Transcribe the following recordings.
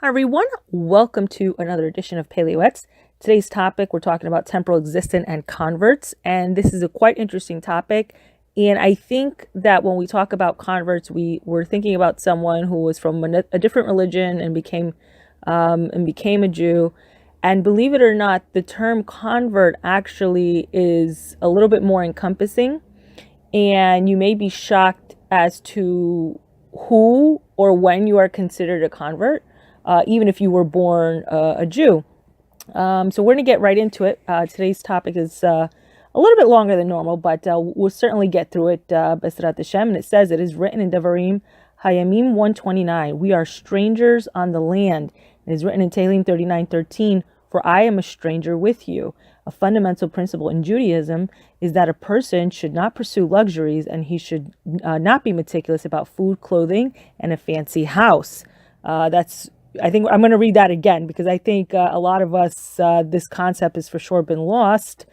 Hi everyone, welcome to another edition of Pele Yoetz. Today's topic, we're talking about temporal existence and converts, and this is a quite interesting topic. And I think that when we talk about converts, we're thinking about someone who was from a different religion and became a Jew. And believe it or not, the term convert actually is a little bit more encompassing, and you may be shocked as to who or when you are considered a convert, even if you were born a Jew. So we're going to get right into it. Today's topic is a little bit longer than normal, but we'll certainly get through it, bezrat HaShem. And it says, it is written in Devarim Hayamim 129, we are strangers on the land. It is written in Tehillim 39:13, for I am a stranger with you. A fundamental principle in Judaism is that a person should not pursue luxuries, and he should not be meticulous about food, clothing, and a fancy house. I think I'm going to read that again because I think a lot of us, this concept has for sure been lost.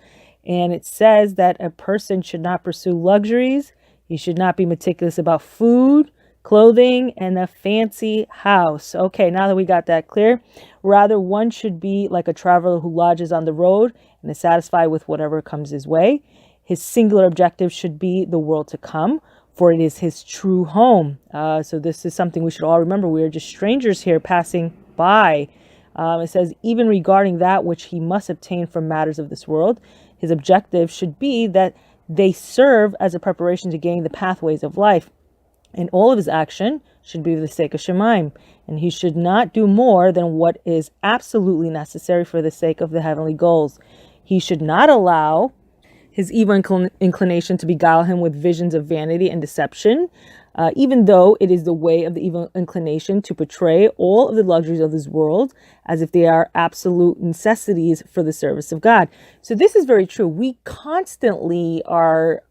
And it says that a person should not pursue luxuries. He should not be meticulous about food, clothing, and a fancy house. Okay, now that we got that clear, rather one should be like a traveler who lodges on the road and is satisfied with whatever comes his way. His singular objective should be the world to come, for it is his true home. So this is something we should all remember. We are just strangers here passing by. It says, even regarding that which he must obtain from matters of this world, his objective should be that they serve as a preparation to gain the pathways of life. And all of his action should be for the sake of Shemaim. And he should not do more than what is absolutely necessary for the sake of the heavenly goals. He should not allow his evil inclination to beguile him with visions of vanity and deception, even though it is the way of the evil inclination to portray all of the luxuries of this world as if they are absolute necessities for the service of God. So this is very true. We constantly are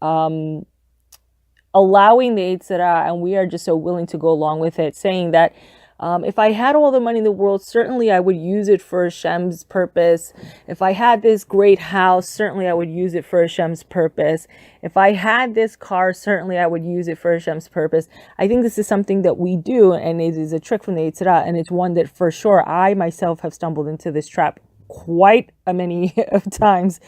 allowing the Yetzer Hara, and we are just so willing to go along with it, saying that if I had all the money in the world, certainly I would use it for Hashem's purpose. If I had this great house, certainly I would use it for Hashem's purpose. If I had this car, certainly I would use it for Hashem's purpose. I think this is something that we do, and it is a trick from the Yetzer Hara, and it's one that for sure I myself have stumbled into this trap quite a many of times.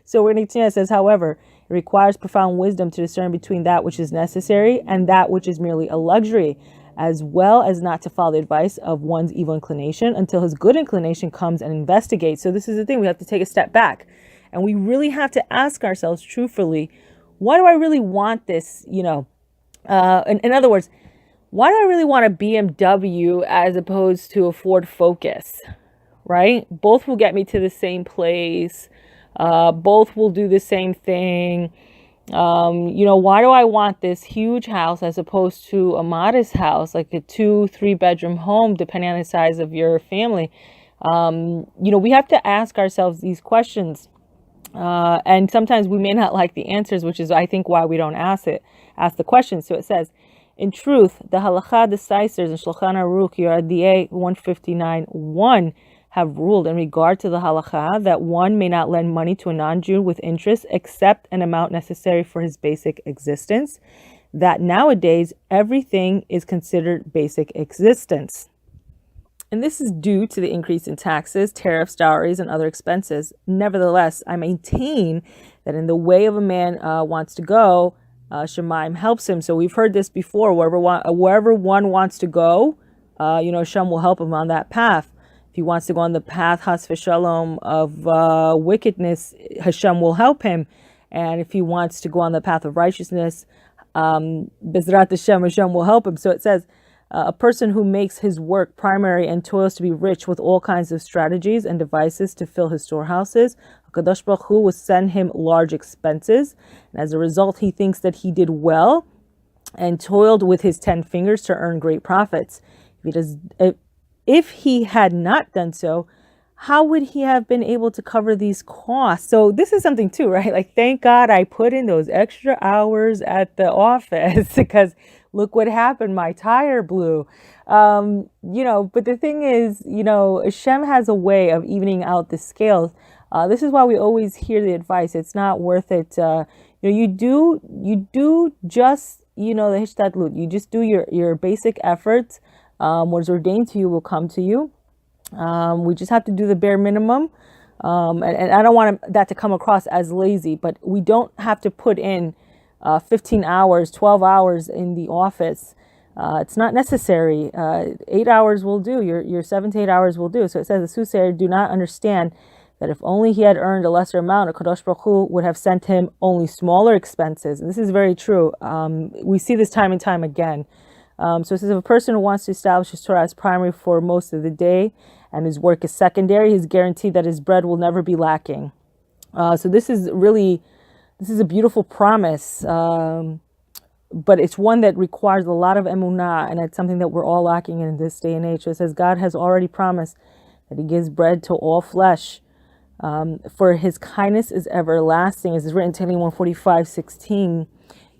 So we're going to continue. It says, however, it requires profound wisdom to discern between that which is necessary and that which is merely a luxury, as well as not to follow the advice of one's evil inclination until his good inclination comes and investigates. So this is the thing, we have to take a step back, and we really have to ask ourselves truthfully, why do I really want this? In other words, why do I really want a BMW as opposed to a Ford Focus, right? Both will get me to the same place. Both will do the same thing. Why do I want this huge house as opposed to a modest house, like a 2-3 bedroom home, depending on the size of your family? We have to ask ourselves these questions. And sometimes we may not like the answers, which is, I think, why we don't ask the question. So it says, in truth, the halakha decisors in Shulchan Aruch Yardiyeh 159:1 have ruled in regard to the halakha that one may not lend money to a non-Jew with interest except an amount necessary for his basic existence, that nowadays everything is considered basic existence. And this is due to the increase in taxes, tariffs, dowries, and other expenses. Nevertheless, I maintain that in the way of a man wants to go, Shemaim helps him. So we've heard this before, wherever one wants to go, Hashem will help him on that path. If he wants to go on the path, Has v'Shalom, of wickedness, Hashem will help him. And if he wants to go on the path of righteousness, bezrat Hashem will help him. So it says, a person who makes his work primary and toils to be rich with all kinds of strategies and devices to fill his storehouses, HaKadosh Baruch Hu will send him large expenses. And as a result, he thinks that he did well and toiled with his 10 fingers to earn great profits. If he had not done so, how would he have been able to cover these costs? So this is something too, right? Like, thank God I put in those extra hours at the office because look what happened. My tire blew. But the thing is, Hashem has a way of evening out the scales. This is why we always hear the advice. It's not worth it. You do just, the hishtadlut. You just do your basic efforts. What is ordained to you will come to you. We just have to do the bare minimum. And I don't want that to come across as lazy, but we don't have to put in 15 hours, 12 hours in the office. It's not necessary. 8 hours will do. Your 7 to 8 hours will do. So it says the soothsayer do not understand that if only he had earned a lesser amount, a Kadosh Baruch Hu would have sent him only smaller expenses. And this is very true. We see this time and time again. So it says if a person who wants to establish his Torah as primary for most of the day and his work is secondary, he's guaranteed that his bread will never be lacking. So this is a beautiful promise, but it's one that requires a lot of emunah, and it's something that we're all lacking in this day and age. So it says God has already promised that he gives bread to all flesh. For his kindness is everlasting, as is written in Tehillim 145:16.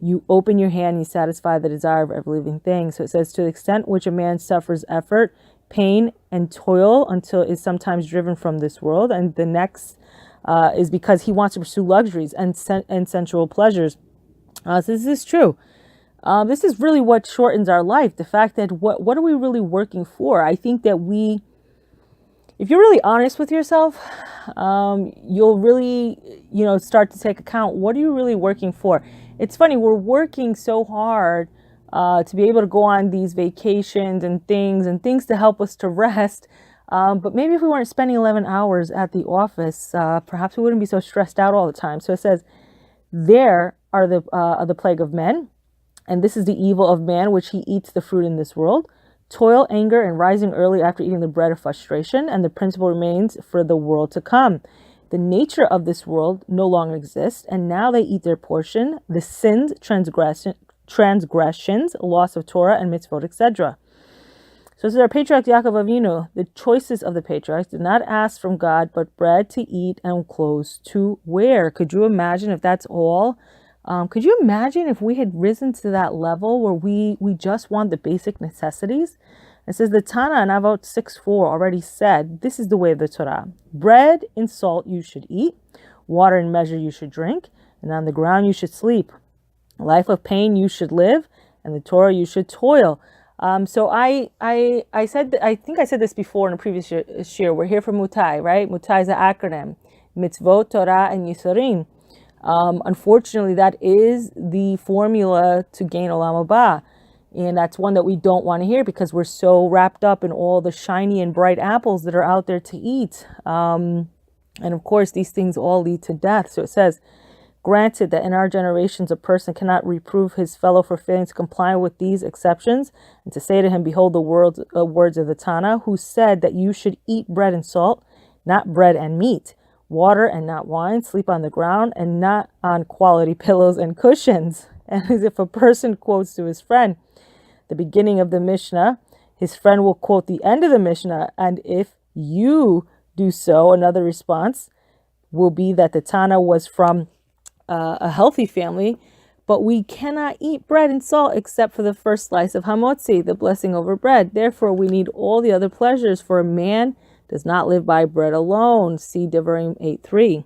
You open your hand, you satisfy the desire of every living thing. So it says, to the extent which a man suffers effort, pain, and toil until is sometimes driven from this world, and the next is because he wants to pursue luxuries and sensual pleasures. So this is true. This is really what shortens our life. The fact that what are we really working for? I think that if you're really honest with yourself, you'll really, start to take account. What are you really working for? It's funny, we're working so hard to be able to go on these vacations and things to help us to rest. But maybe if we weren't spending 11 hours at the office, perhaps we wouldn't be so stressed out all the time. So it says, there are the plague of men, and this is the evil of man, which he eats the fruit in this world. Toil, anger, and rising early after eating the bread of frustration, and the principle remains for the world to come. The nature of this world no longer exists, and now they eat their portion, the sins, transgressions, loss of Torah and mitzvot, etc. So this is our patriarch Yaakov Avinu. The choices of the patriarchs did not ask from God, but bread to eat and clothes to wear. Could you imagine if that's all? Could you imagine if we had risen to that level where we just want the basic necessities? It says the Tana in Avot 6:4 already said, this is the way of the Torah. Bread and salt you should eat, water in measure you should drink, and on the ground you should sleep. Life of pain you should live, and the Torah you should toil. So I think I said this before in a previous year. We're here for Mutai, right? Mutai is an acronym. Mitzvot, Torah, and Yisurim. Unfortunately, that is the formula to gain Olam Haba. And that's one that we don't want to hear because we're so wrapped up in all the shiny and bright apples that are out there to eat. And of course, these things all lead to death. So it says, granted that in our generations, a person cannot reprove his fellow for failing to comply with these exceptions, and to say to him, behold the words of the Tana, who said that you should eat bread and salt, not bread and meat, water and not wine, sleep on the ground and not on quality pillows and cushions. And as if a person quotes to his friend the beginning of the Mishnah, his friend will quote the end of the Mishnah. And if you do so, another response will be that the Tana was from a healthy family, but we cannot eat bread and salt except for the first slice of hamotzi, the blessing over bread. Therefore, we need all the other pleasures, for a man does not live by bread alone. See Devorah 8:3.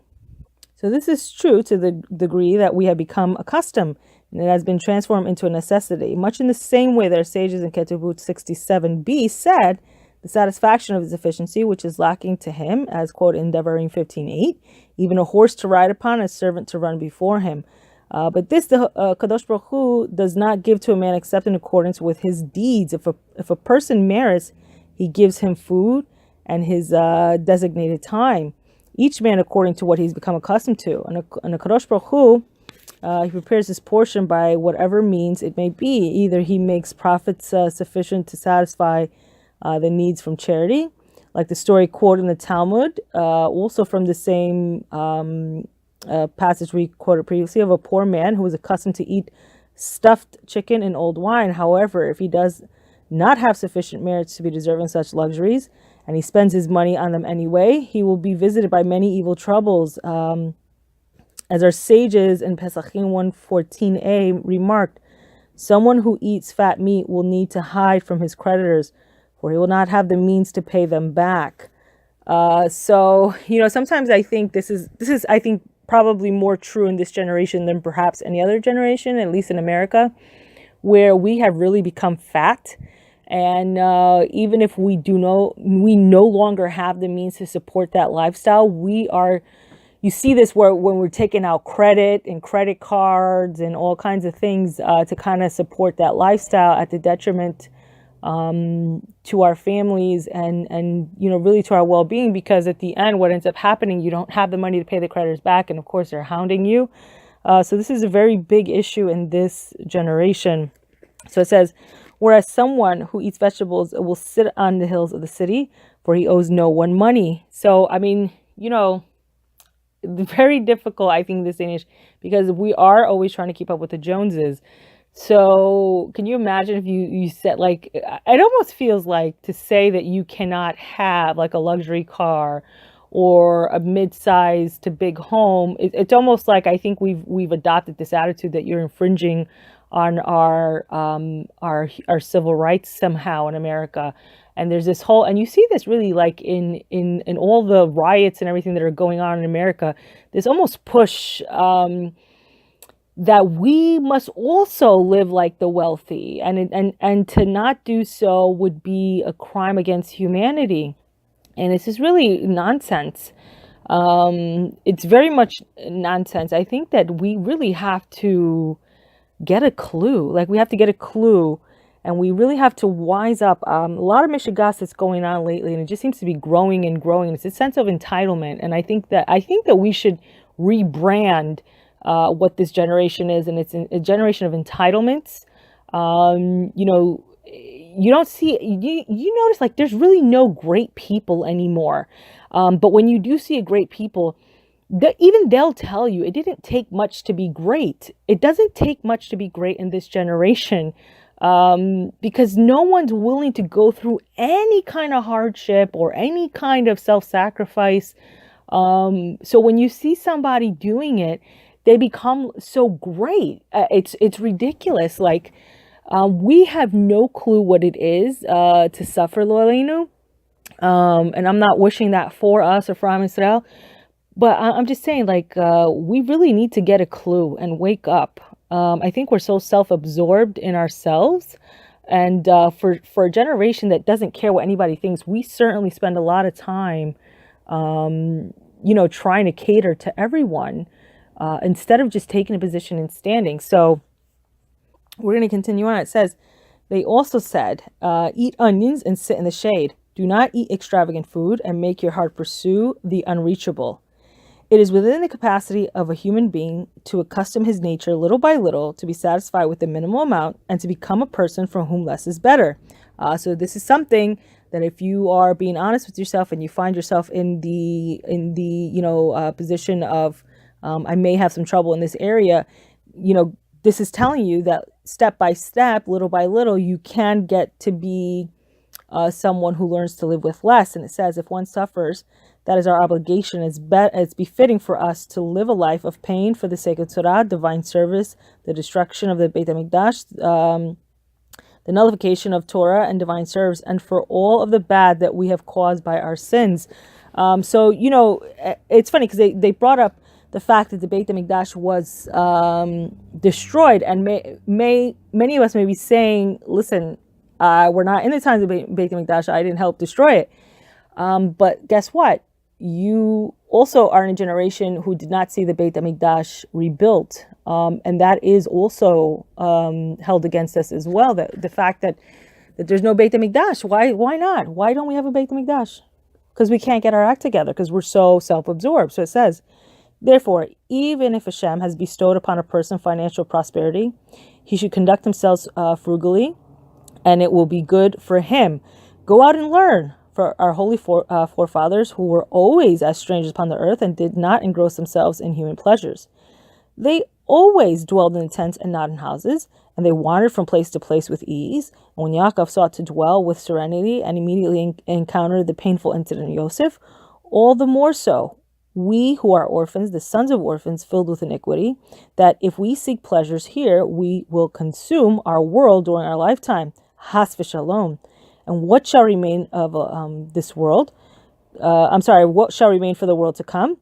So this is true to the degree that we have become accustomed, and it has been transformed into a necessity. Much in the same way that our sages in Ketubot 67b said, the satisfaction of his efficiency, which is lacking to him, as quoted in Devorah 15:8, even a horse to ride upon, a servant to run before him. But this, the Kadosh Baruch Hu does not give to a man except in accordance with his deeds. If a person merits, he gives him food and his designated time, each man according to what he's become accustomed to. And the Kadosh Baruch Hu, he prepares his portion by whatever means it may be. Either he makes profits sufficient to satisfy the needs from charity, like the story quoted in the Talmud, also from the same passage we quoted previously, of a poor man who was accustomed to eat stuffed chicken and old wine. However, if he does not have sufficient merits to be deserving such luxuries, and he spends his money on them anyway, he will be visited by many evil troubles. As our sages in Pesachim 1:14a remarked, someone who eats fat meat will need to hide from his creditors, for he will not have the means to pay them back. So, sometimes I think this is I think probably more true in this generation than perhaps any other generation, at least in America, where we have really become fat. And even if we no longer have the means to support that lifestyle, you see this when we're taking out credit and credit cards and all kinds of things to kind of support that lifestyle at the detriment to our families and really to our well-being, because at the end what ends up happening, you don't have the money to pay the creditors back, and of course they're hounding you. So this is a very big issue in this generation. So it says, whereas someone who eats vegetables will sit on the hills of the city, for he owes no one money. So I mean, very difficult, I think, this age, because we are always trying to keep up with the Joneses. So can you imagine if you said, like, it almost feels like to say that you cannot have like a luxury car or a mid-sized to big home. It's almost like, I think we've adopted this attitude that you're infringing on our civil rights somehow in America. And there's this whole, and you see this really like in all the riots and everything that are going on in America, this almost push that we must also live like the wealthy, and to not do so would be a crime against humanity. And this is really nonsense. It's very much nonsense. I think that we really have to get a clue. Like, we have to get a clue, and we really have to wise up. A lot of mishigas that's going on lately, and it just seems to be growing and growing. It's a sense of entitlement, and I think that we should rebrand what this generation is, and it's a generation of entitlements. You don't see, you notice, like, there's really no great people anymore. But when you do see a great people, even they'll tell you it didn't take much to be great. It doesn't take much to be great in this generation, because no one's willing to go through any kind of hardship or any kind of self-sacrifice. So when you see somebody doing it, they become so great. It's ridiculous. Like, we have no clue what it is to suffer, lo aleinu. And I'm not wishing that for us or for Am Yisrael, but I'm just saying, like, we really need to get a clue and wake up. I think we're so self-absorbed in ourselves, and for a generation that doesn't care what anybody thinks, we certainly spend a lot of time, trying to cater to everyone, instead of just taking a position and standing. So we're going to continue on. It says, they also said, eat onions and sit in the shade. Do not eat extravagant food and make your heart pursue the unreachable. It is within the capacity of a human being to accustom his nature little by little to be satisfied with the minimal amount and to become a person for whom less is better. So this is something that, if you are being honest with yourself and you find yourself in the position of, I may have some trouble in this area, this is telling you that step by step, little by little, you can get to be someone who learns to live with less. And it says, if one suffers, that is our obligation. It's befitting for us to live a life of pain for the sake of Torah, divine service, the destruction of the Beit HaMikdash, the nullification of Torah and divine service, and for all of the bad that we have caused by our sins. So it's funny because they brought up the fact that the Beit HaMikdash was destroyed, and many of us may be saying, listen, we're not in the times of Beit HaMikdash. I didn't help destroy it. But guess what? You also are in a generation who did not see the Beit HaMikdash rebuilt. And that is also held against us as well. The fact that there's no Beit HaMikdash. Why not? Why don't we have a Beit HaMikdash? Because we can't get our act together, because we're so self-absorbed. So it says, therefore, even if HaShem has bestowed upon a person financial prosperity, he should conduct himself frugally, and it will be good for him. Go out and learn for our holy forefathers, who were always as strangers upon the earth and did not engross themselves in human pleasures. They always dwelled in tents and not in houses, and they wandered from place to place with ease. And when Yaakov sought to dwell with serenity and immediately encountered the painful incident of Yosef, all the more so, we who are orphans, the sons of orphans filled with iniquity, that if we seek pleasures here, we will consume our world during our lifetime. Has v'shalom. And what shall remain of this world? What shall remain for the world to come?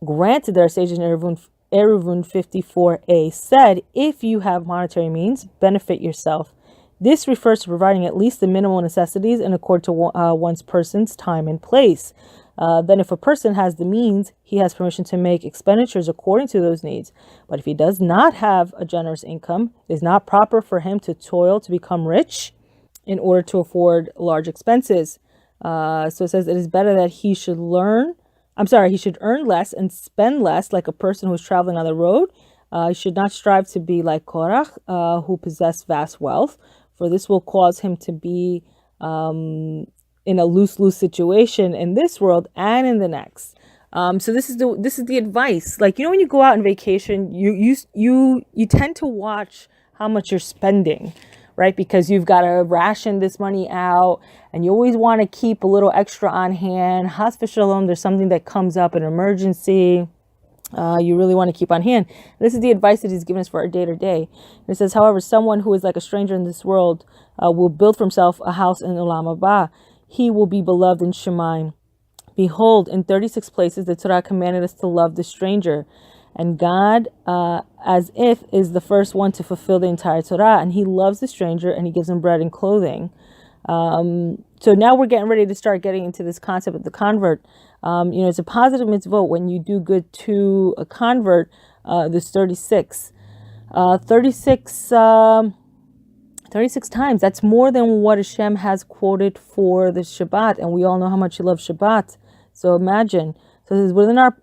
Granted, there are sages in Eruvin 54a said, if you have monetary means, benefit yourself. This refers to providing at least the minimal necessities in accord to one's person's time and place. Then if a person has the means, he has permission to make expenditures according to those needs. But if he does not have a generous income, it is not proper for him to toil to become rich in order to afford large expenses. So it says it is better that he should he should earn less and spend less, like a person who is traveling on the road. He should not strive to be like Korach, who possessed vast wealth, for this will cause him to be in a lose-lose situation in this world and in the next. So this is the advice. Like, when you go out on vacation, you tend to watch how much you're spending, right? Because you've got to ration this money out, and you always want to keep a little extra on hand. Chas v'shalom, there's something that comes up, an emergency. You really want to keep on hand. This is the advice that he's given us for our day-to-day. It says, however, someone who is like a stranger in this world will build for himself a house in Olam Haba. He will be beloved in Shemaim. Behold, in 36 places the Torah commanded us to love the stranger. And God, as if, is the first one to fulfill the entire Torah. And he loves the stranger and he gives him bread and clothing. So now we're getting ready to start getting into this concept of the convert. It's a positive mitzvot when you do good to a convert. There's 36. 36 times. That's more than what HaShem has quoted for the Shabbat. And we all know how much he loves Shabbat. So imagine. So it is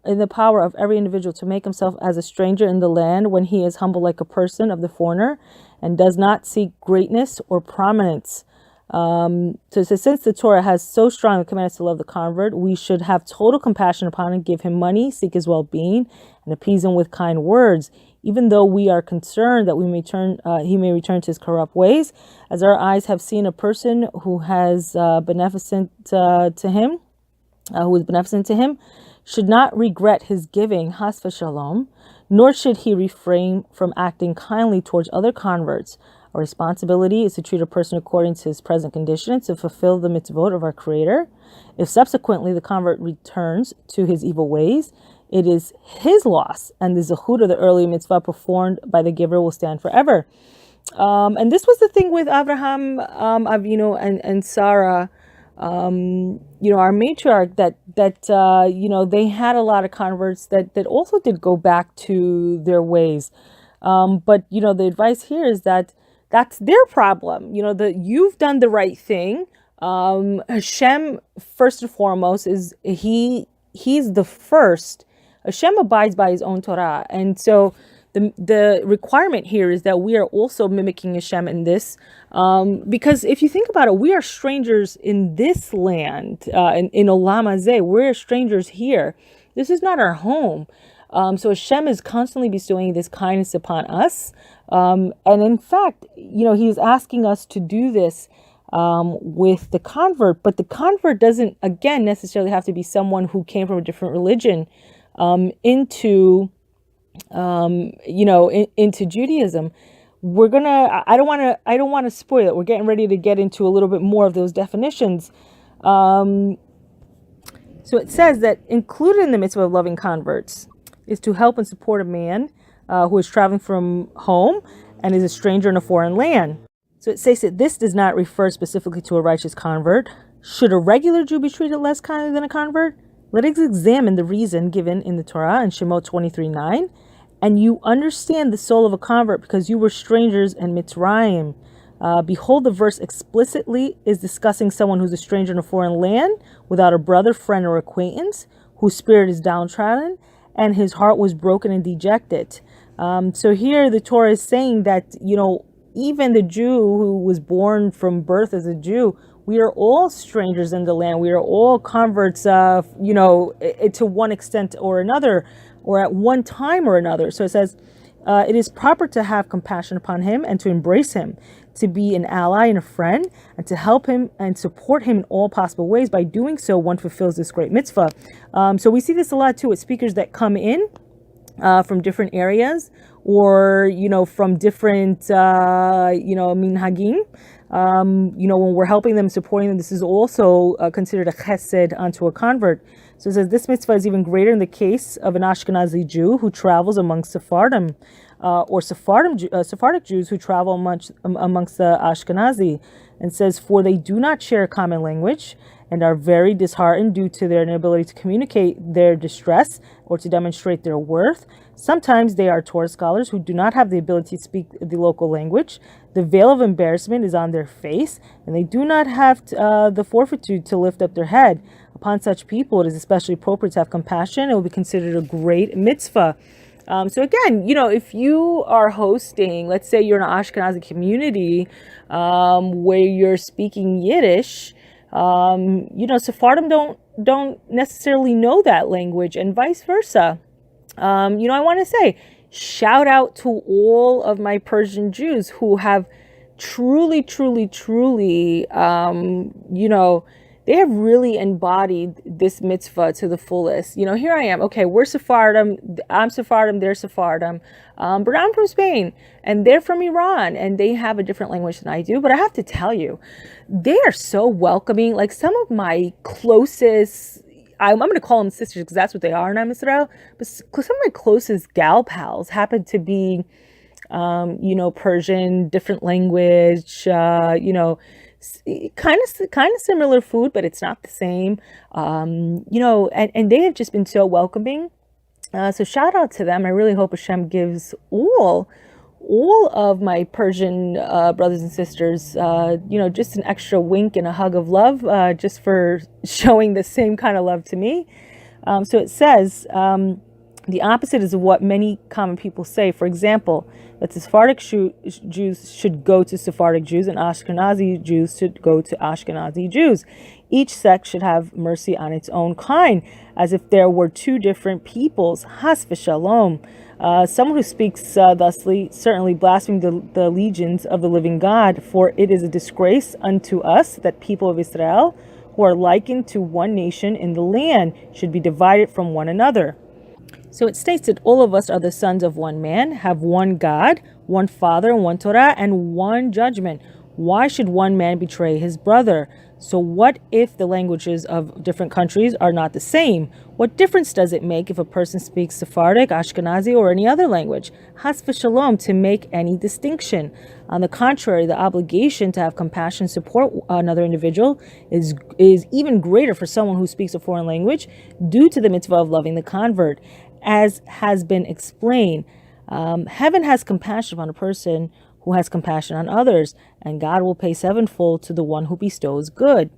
in the power of every individual to make himself as a stranger in the land when he is humble like a person of the foreigner and does not seek greatness or prominence. So it says, since the Torah has so strongly commanded us to love the convert, we should have total compassion upon him, give him money, seek his well-being, and appease him with kind words, even though we are concerned that he may return to his corrupt ways, as our eyes have seen a person who has beneficent to him, who is beneficent to him, should not regret his giving, chas v'shalom, nor should he refrain from acting kindly towards other converts. Our responsibility is to treat a person according to his present condition and to fulfill the mitzvot of our Creator. If subsequently the convert returns to his evil ways, it is his loss, and the zechut of the early mitzvah performed by the giver will stand forever. And this was the thing with Abraham, Avinu, and Sarah, our matriarch, that they had a lot of converts that also did go back to their ways. But the advice here is that that's their problem. That you've done the right thing. Hashem, first and foremost, is he's the first. Hashem abides by his own Torah. And so the requirement here is that we are also mimicking Hashem in this. Because if you think about it, we are strangers in this land, in Olam Hazeh. We're strangers here. This is not our home. So Hashem is constantly bestowing this kindness upon us. And in fact, he is asking us to do this with the convert. But the convert doesn't, again, necessarily have to be someone who came from a different religion into Judaism. I don't want to spoil it. We're getting ready to get into a little bit more of those definitions. So it says that included in the mitzvah of loving converts is to help and support a man who is traveling from home and is a stranger in a foreign land. So it says that this does not refer specifically to a righteous convert. Should a regular Jew be treated less kindly than a convert? Let us examine the reason given in the Torah in Shemot 23:9. And you understand the soul of a convert because you were strangers in Mitzrayim. Behold, the verse explicitly is discussing someone who's a stranger in a foreign land without a brother, friend, or acquaintance, whose spirit is downtrodden and his heart was broken and dejected. So here the Torah is saying that, even the Jew who was born from birth as a Jew, we are all strangers in the land. We are all converts, to one extent or another, or at one time or another. So it says, it is proper to have compassion upon him and to embrace him, to be an ally and a friend, and to help him and support him in all possible ways. By doing so, one fulfills this great mitzvah. So we see this a lot too with speakers that come in from different areas, or from different minhagim. When we're helping them, supporting them, this is also considered a chesed unto a convert. So it says this mitzvah is even greater in the case of an Ashkenazi Jew who travels among Sephardim. or Sephardic Jews who travel amongst the Ashkenazi, and says, for they do not share a common language and are very disheartened due to their inability to communicate their distress or to demonstrate their worth. Sometimes they are Torah scholars who do not have the ability to speak the local language. The veil of embarrassment is on their face, and they do not have the fortitude to lift up their head. Upon such people, it is especially appropriate to have compassion. It will be considered a great mitzvah. So again, if you are hosting, let's say you're in an Ashkenazi community where you're speaking Yiddish, Sephardim don't necessarily know that language, and vice versa. I want to say, shout out to all of my Persian Jews who have truly, they have really embodied this mitzvah to the fullest. Here I am. Okay, we're Sephardim. I'm Sephardim. They're Sephardim. But I'm from Spain and they're from Iran and they have a different language than I do. But I have to tell you, they are so welcoming. Like some of my closest, I'm going to call them sisters because that's what they are in Am Yisrael. But some of my closest gal pals happen to be, Persian, different language, kind of similar food, but it's not the same. And they have just been so welcoming. So shout out to them. I really hope HaShem gives all of my Persian brothers and sisters, just an extra wink and a hug of love, just for showing the same kind of love to me. So it says, the opposite is what many common people say. For example, that the Sephardic Jews should go to Sephardic Jews and Ashkenazi Jews should go to Ashkenazi Jews. Each sect should have mercy on its own kind, as if there were two different peoples. Has v'shalom. Someone who speaks thusly certainly blasphemes the legions of the living God, for it is a disgrace unto us that people of Israel, who are likened to one nation in the land, should be divided from one another. So it states that all of us are the sons of one man, have one God, one Father, one Torah, and one judgment. Why should one man betray his brother? So what if the languages of different countries are not the same? What difference does it make if a person speaks Sephardic, Ashkenazi, or any other language? Has v'shalom, to make any distinction. On the contrary, the obligation to have compassion and support another individual is even greater for someone who speaks a foreign language due to the mitzvah of loving the convert. As has been explained, heaven has compassion upon a person who has compassion on others, and God will pay sevenfold to the one who bestows good.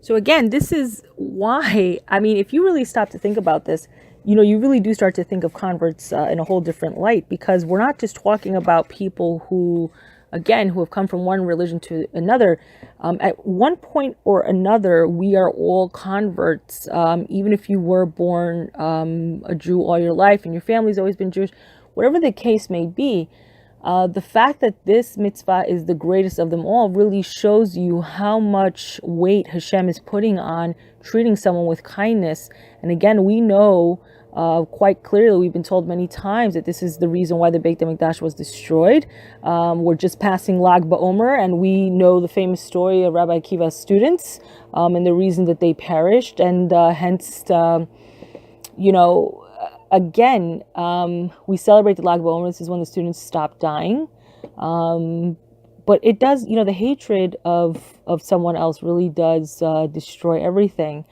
So again, this is why, if you really stop to think about this, you really do start to think of converts in a whole different light, because we're not just talking about people who have come from one religion to another. At one point or another, we are all converts. Even if you were born a Jew all your life and your family's always been Jewish, whatever the case may be, the fact that this mitzvah is the greatest of them all really shows you how much weight HaShem is putting on treating someone with kindness. And again, we know quite clearly, we've been told many times that this is the reason why the Beit HaMikdash was destroyed. We're just passing Lag BaOmer, and we know the famous story of Rabbi Akiva's students and the reason that they perished, and hence, again, we celebrate the Lag BaOmer. This is when the students stopped dying. But it does, the hatred of someone else really does destroy everything.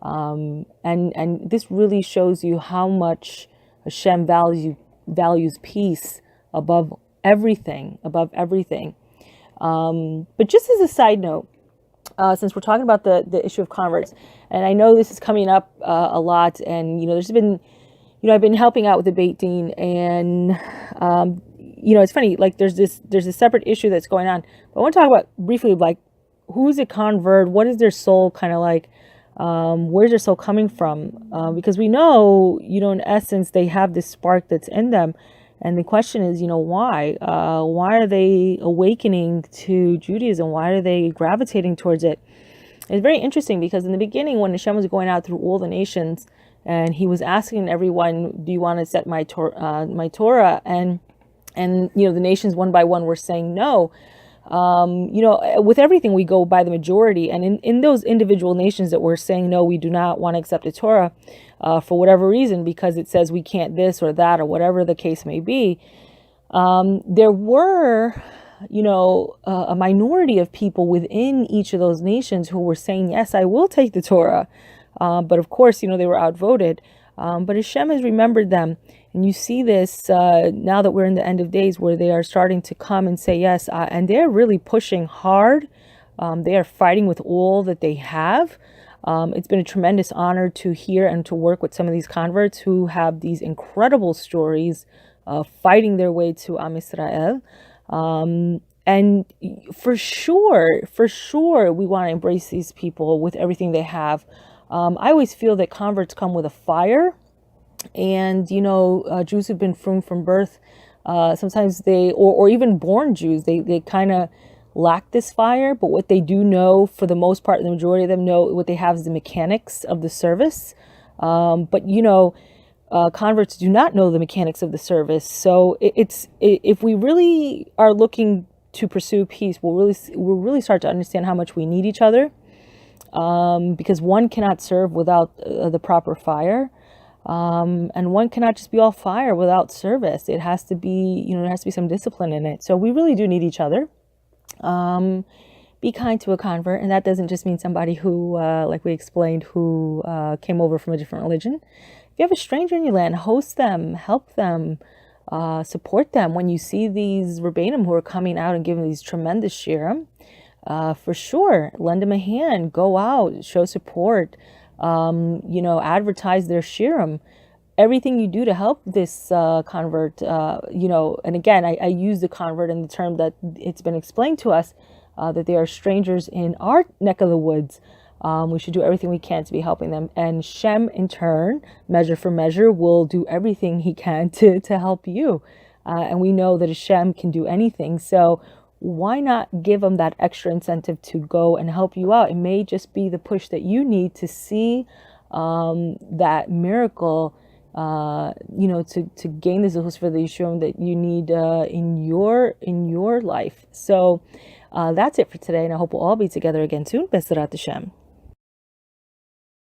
And this really shows you how much HaShem values peace above everything. But just as a side note, since we're talking about the issue of converts, and I know this is coming up a lot, and there's been, I've been helping out with the Beit Din, and it's funny, like there's a separate issue that's going on. But I want to talk about briefly, like, who's a convert? What is their soul kind of like? Where's their soul coming from? Because we know, in essence, they have this spark that's in them. And the question is, why? Why are they awakening to Judaism? Why are they gravitating towards it? It's very interesting, because in the beginning, when Hashem was going out through all the nations, and he was asking everyone, do you want to set my Torah? And the nations one by one were saying no. With everything, we go by the majority. And in those individual nations that were saying, no, we do not want to accept the Torah for whatever reason, because it says we can't this or that or whatever the case may be, There were, a minority of people within each of those nations who were saying, yes, I will take the Torah. But of course, they were outvoted. But Hashem has remembered them. And you see this now that we're in the end of days, where they are starting to come and say yes. And they're really pushing hard. They are fighting with all that they have. It's been a tremendous honor to hear and to work with some of these converts who have these incredible stories fighting their way to Am Yisrael. And for sure, we want to embrace these people with everything they have. I always feel that converts come with a fire. And, Jews who've been frum from birth, sometimes or even born Jews, they kind of lack this fire. But what they do know, for the most part, the majority of them know, what they have is the mechanics of the service. But converts do not know the mechanics of the service. So if we really are looking to pursue peace, we'll really start to understand how much we need each other, because one cannot serve without the proper fire, and one cannot just be all fire without service. It has to be, there has to be some discipline in it. So we really do need each other. Be kind to a convert, and that doesn't just mean somebody who, like we explained, who came over from a different religion. If you have a stranger in your land, host them, help them, support them. When you see these Rebbeim who are coming out and giving these tremendous shirim, for sure, lend them a hand, go out, show support, advertise their shirim. Everything you do to help this convert, and again, I use the convert in the term that it's been explained to us, that they are strangers in our neck of the woods. We should do everything we can to be helping them. And Shem, in turn, measure for measure, will do everything he can to help you. And we know that Hashem can do anything. So why not give them that extra incentive to go and help you out? It may just be the push that you need to see that miracle, to gain the zechus for the Yishurim that you need in your life. So that's it for today, and I hope we'll all be together again soon. Bezrat HaShem.